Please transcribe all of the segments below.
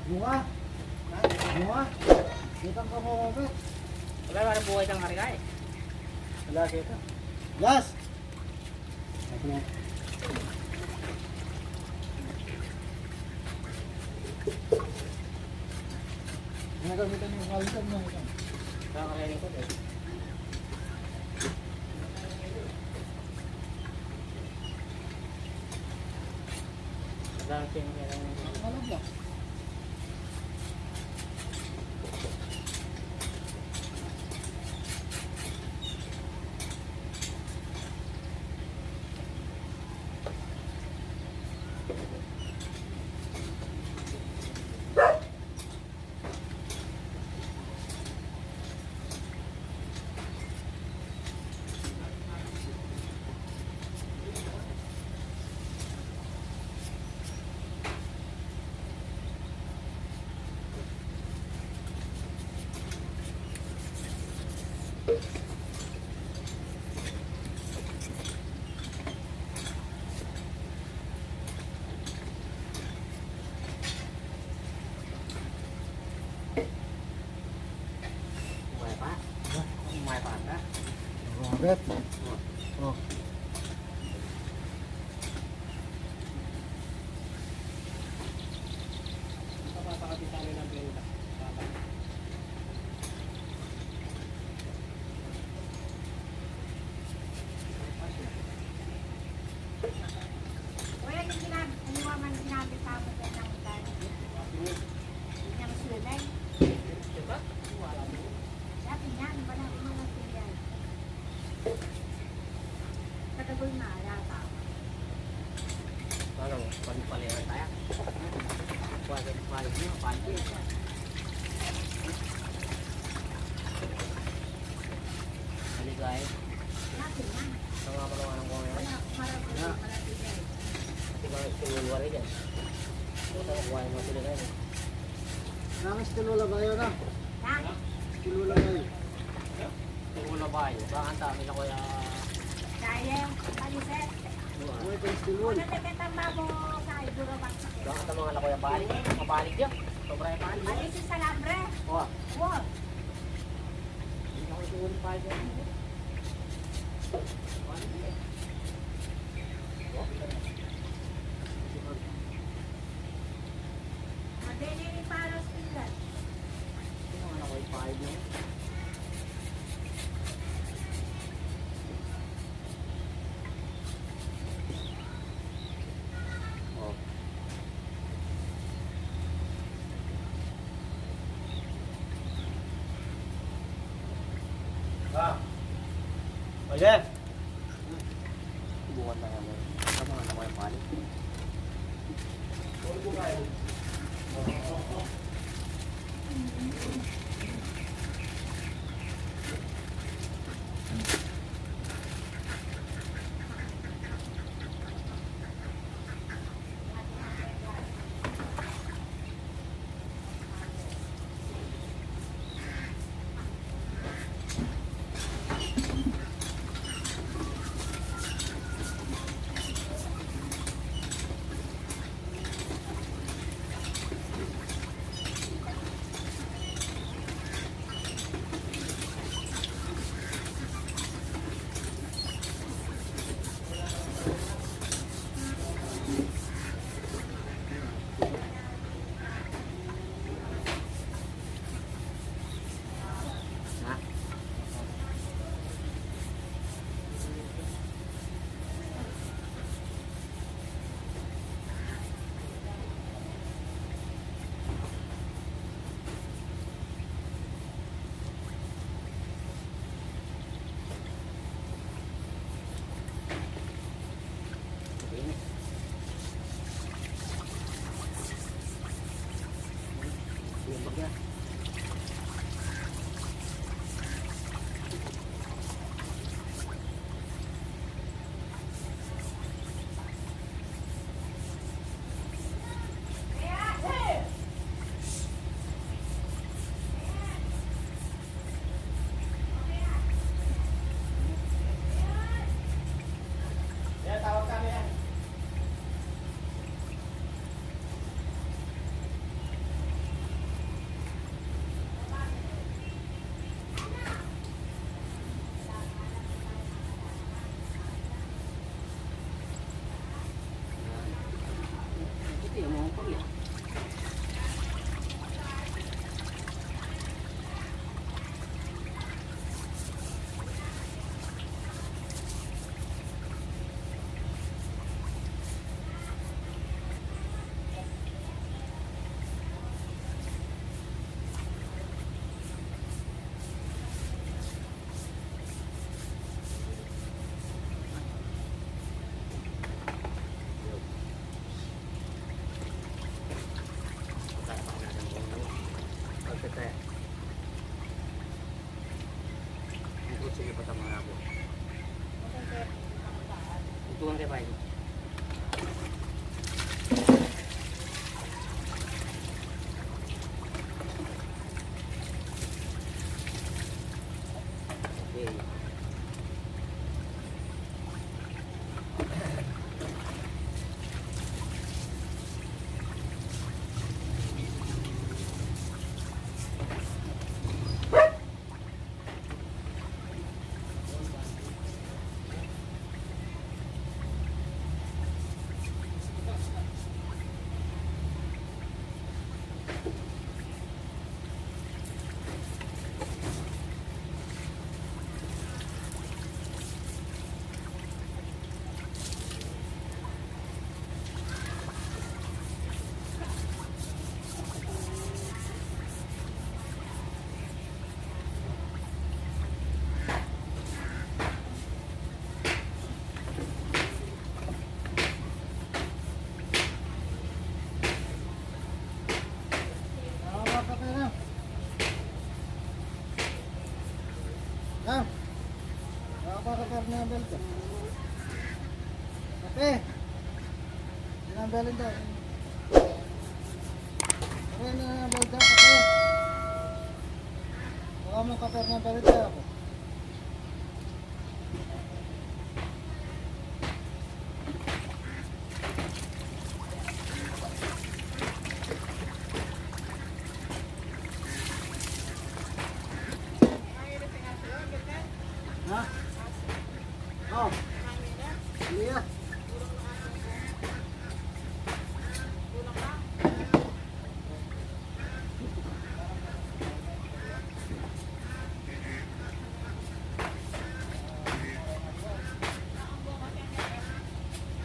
Bunga. Bunga. Kitang kamamabit. Wala na buhay ng karga eh. Wala siya. Yes! Ito na. Nagamitan yung kalitan mo. Kakarayan ko eh. Dancing yan. Malabla. Ngoài bản đó. Bếp. Paling-paling tayo. Paling nyo, paling. Maligay. Sa mga malawanang ko ngayon. Ati ba tululuwa rin yan? Ito sa kukuhain mo sila ngayon. Nangis tilula ba yun ah? Tilula ba yun? Tulula ba yun? Baka ang dami na kuya. Uy, ito yung tilula. Baka ang mga lakoy ang balik. Mabalik yan. Sobra yung balik. Oh. Hindi na ko ituloy pa dyan. Oye. Bukan na kami. Sama na ko yung balik. Sige, patama na ako. Tutuan kayo pa yun. Okay. Ah, nakapakapar na ang belt ko. Kape! Sinambelin daw. Kape na ang belt daw, kape. Baka mo kapar na ang belt daw ako. Ha? Oh. Iya.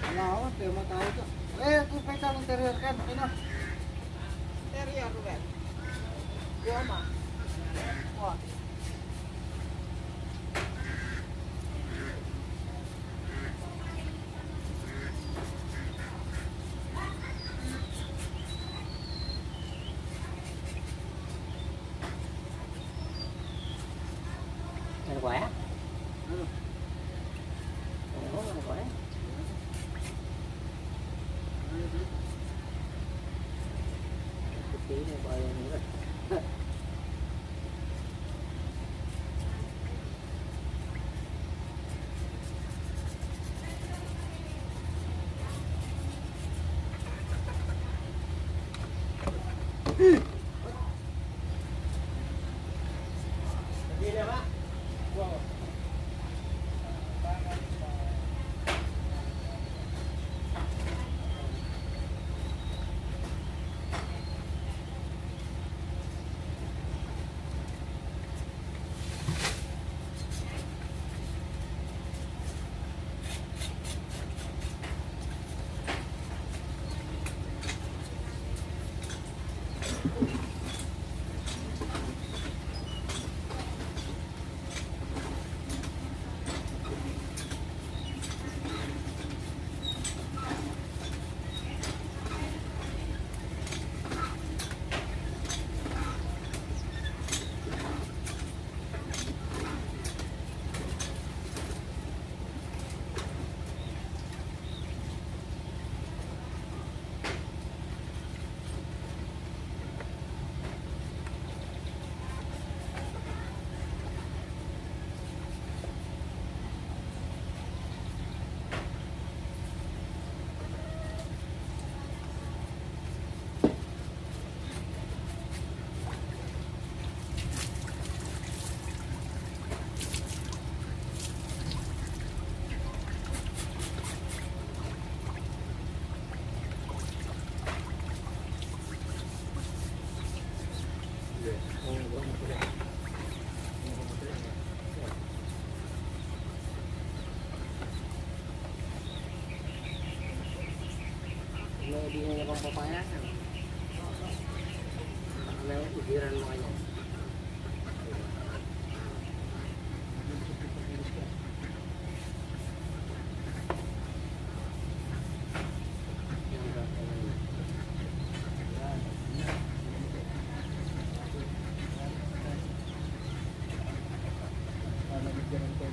Wala ako, pero matawag ko. Kung pwede ang interior ka, ano? Interior, Ruben. Goma. Oh. Ano ko ya? Ano? Ano ko ya? Putih na ba yan nila? Hindi nyo na bang papayasan? Ano, ibiran mo kanya. ganun po.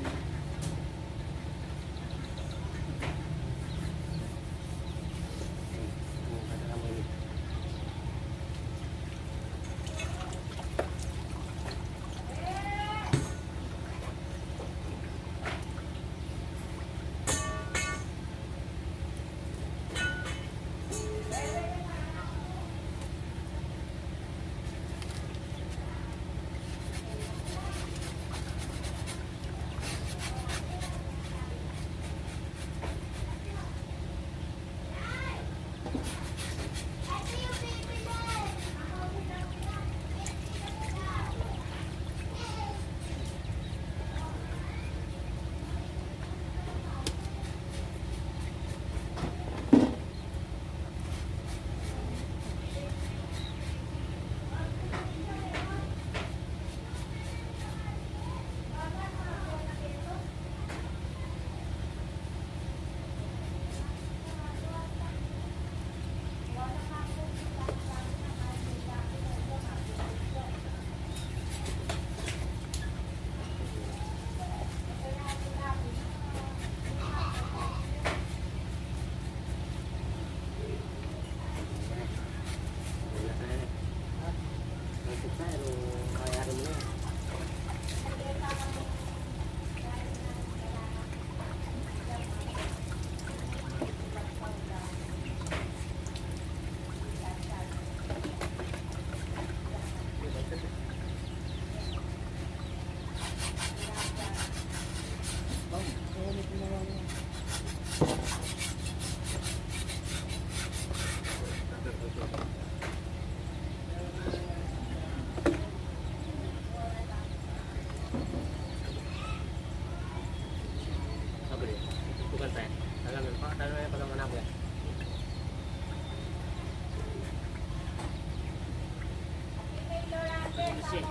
Bukan saya. Tangan pada mana ya? Bersih.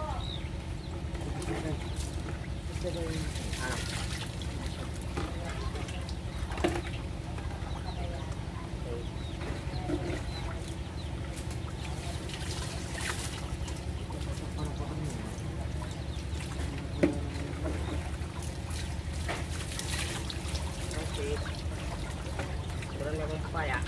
Kurang yang apa ya?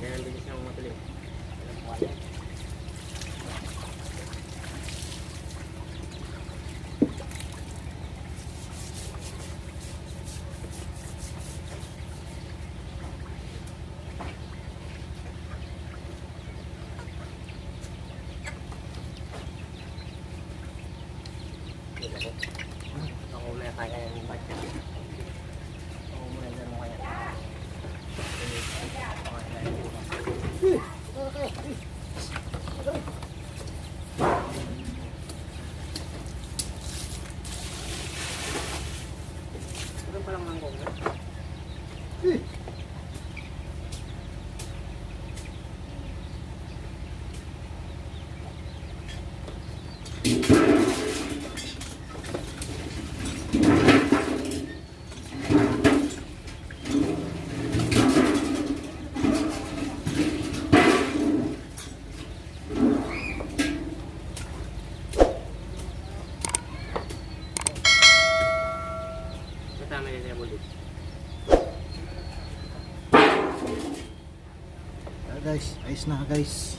Jangan bilis ng matuloy. Ako muna kaya yung bacha. Ako muna dyan mo kaya. Ito palang manggong. Tama na niya bulit. Guys, ayos na guys.